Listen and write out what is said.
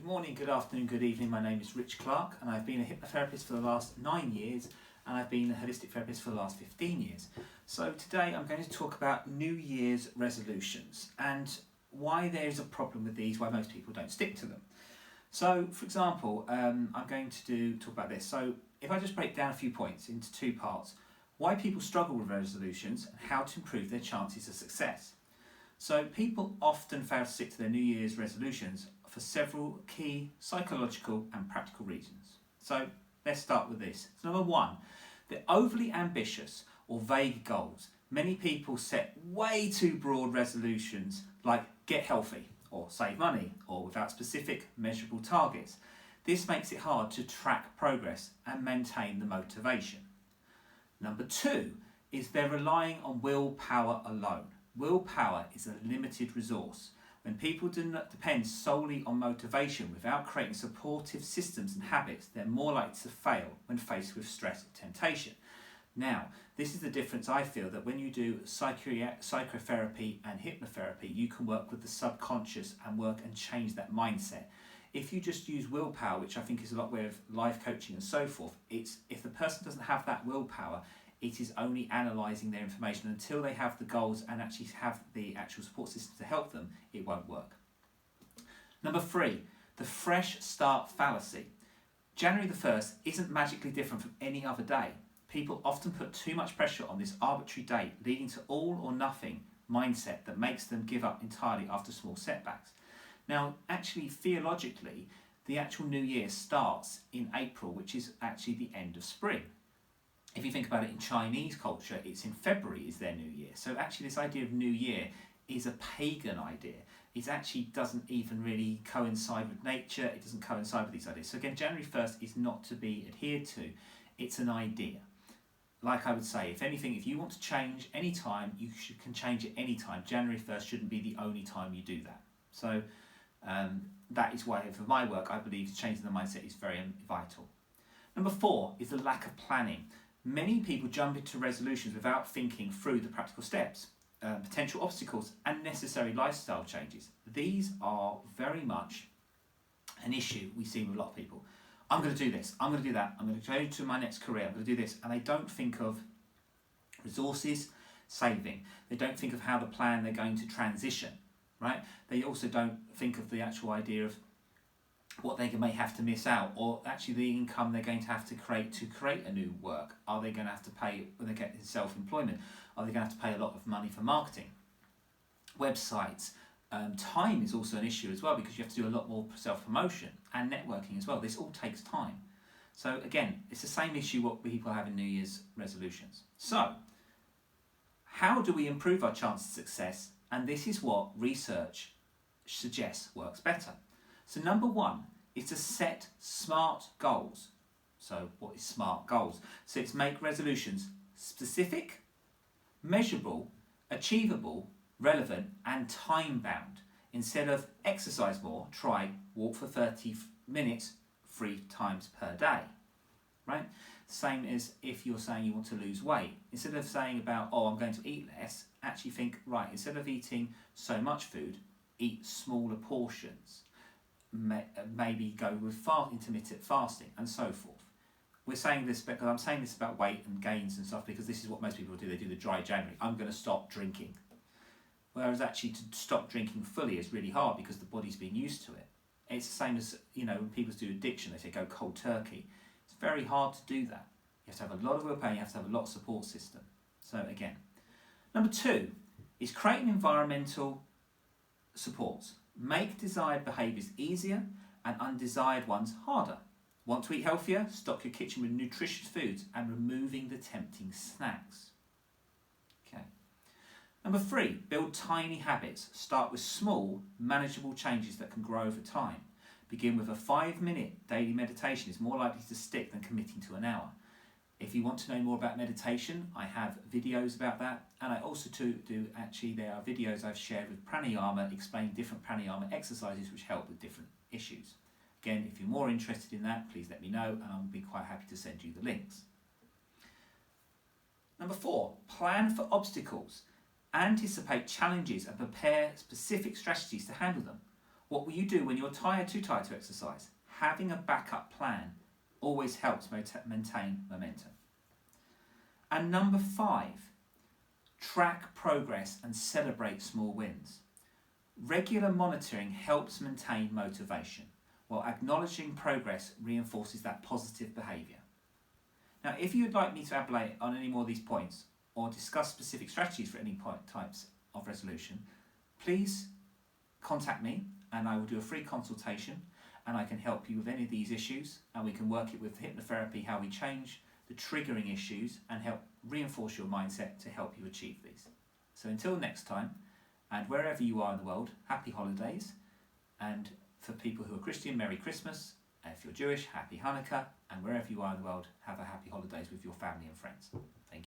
morning, good afternoon, good evening. My name is Rich Clark and I've been a hypnotherapist for the last 9 years and I've been a holistic therapist for the last 15 years. So today I'm going to talk about New Year's resolutions and why there is a problem with these, why most people don't stick to them. So for example, I'm going to talk about this. So if I just break down a few points into two parts, why people struggle with resolutions and how to improve their chances of success. So people often fail to stick to their New Year's resolutions for several key psychological and practical reasons. So let's start with this. So number one, they're overly ambitious or vague goals. Many people set way too broad resolutions like get healthy or save money or without specific measurable targets. This makes it hard to track progress and maintain the motivation. Number two is they're relying on willpower alone. Willpower is a limited resource. When people do not depend solely on motivation without creating supportive systems and habits, they're more likely to fail when faced with stress or temptation. Now, this is the difference I feel, that when you do psychotherapy and hypnotherapy, you can work with the subconscious and work and change that mindset. If you just use willpower, which I think is a lot with life coaching and so forth, it's if the person doesn't have that willpower, it is only analysing their information. Until they have the goals and actually have the actual support system to help them, it won't work. Number three, the fresh start fallacy. January the 1st isn't magically different from any other day. People often put too much pressure on this arbitrary date, leading to all or nothing mindset that makes them give up entirely after small setbacks. Now, actually, theologically, the actual New Year starts in April, which is actually the end of spring. If you think about it in Chinese culture, it's in February is their New Year. So actually this idea of New Year is a pagan idea. It actually doesn't even really coincide with nature. It doesn't coincide with these ideas. So again, January 1st is not to be adhered to. It's an idea. Like I would say, if anything, if you want to change any time, you can change it any time. January 1st shouldn't be the only time you do that. So that is why for my work, I believe changing the mindset is very vital. Number four is the lack of planning. Many people jump into resolutions without thinking through the practical steps, potential obstacles and necessary lifestyle changes. These are very much an issue we see with a lot of people. I'm going to do this, I'm going to do that, I'm going to go to my next career, I'm going to do this. And they don't think of resources, saving. They don't think of how the plan they're going to transition, right? They also don't think of the actual idea of what they may have to miss out, or actually the income they're going to have to create a new work. Are they going to have to pay when they get self-employment? Are they going to have to pay a lot of money for marketing? Websites. Time is also an issue as well, because you have to do a lot more self-promotion and networking as well. This all takes time. So again, it's the same issue what people have in New Year's resolutions. So how do we improve our chance of success? And this is what research suggests works better. So number one is to set SMART goals. So what is SMART goals? So it's make resolutions specific, measurable, achievable, relevant and time bound. Instead of exercise more, try walk for 30 minutes 3 times per day. Right? Same as if you're saying you want to lose weight. Instead of saying about, oh, I'm going to eat less, actually think, right, instead of eating so much food, eat smaller portions. Maybe go with intermittent fasting and so forth. We're saying this because I'm saying this about weight and gains and stuff because this is what most people do. They do the dry January. I'm going to stop drinking. Whereas actually to stop drinking fully is really hard because the body's been used to it. It's the same as, when people do addiction, they say go cold turkey. It's very hard to do that. You have to have a lot of willpower, you have to have a lot of support system. So again. Number two is creating environmental supports. Make desired behaviours easier and undesired ones harder. Want to eat healthier? Stock your kitchen with nutritious foods and removing the tempting snacks. Okay. Number three, build tiny habits. Start with small, manageable changes that can grow over time. Begin with a 5-minute daily meditation. Is more likely to stick than committing to an hour. If you want to know more about meditation, I have videos about that. And I also there are videos I've shared with pranayama, explaining different pranayama exercises which help with different issues. Again, if you're more interested in that, please let me know and I'll be quite happy to send you the links. Number four, plan for obstacles. Anticipate challenges and prepare specific strategies to handle them. What will you do when you're too tired to exercise? Having a backup plan always helps maintain momentum. And number 5, track progress and celebrate small wins. Regular monitoring helps maintain motivation, while acknowledging progress reinforces that positive behaviour. Now, if you'd like me to elaborate on any more of these points or discuss specific strategies for any types of resolution, please contact me and I will do a free consultation and I can help you with any of these issues, and we can work it with hypnotherapy, how we change the triggering issues and help reinforce your mindset to help you achieve these. So until next time, and wherever you are in the world, happy holidays, and for people who are Christian, Merry Christmas. If you're Jewish, happy Hanukkah, and wherever you are in the world, have a happy holidays with your family and friends.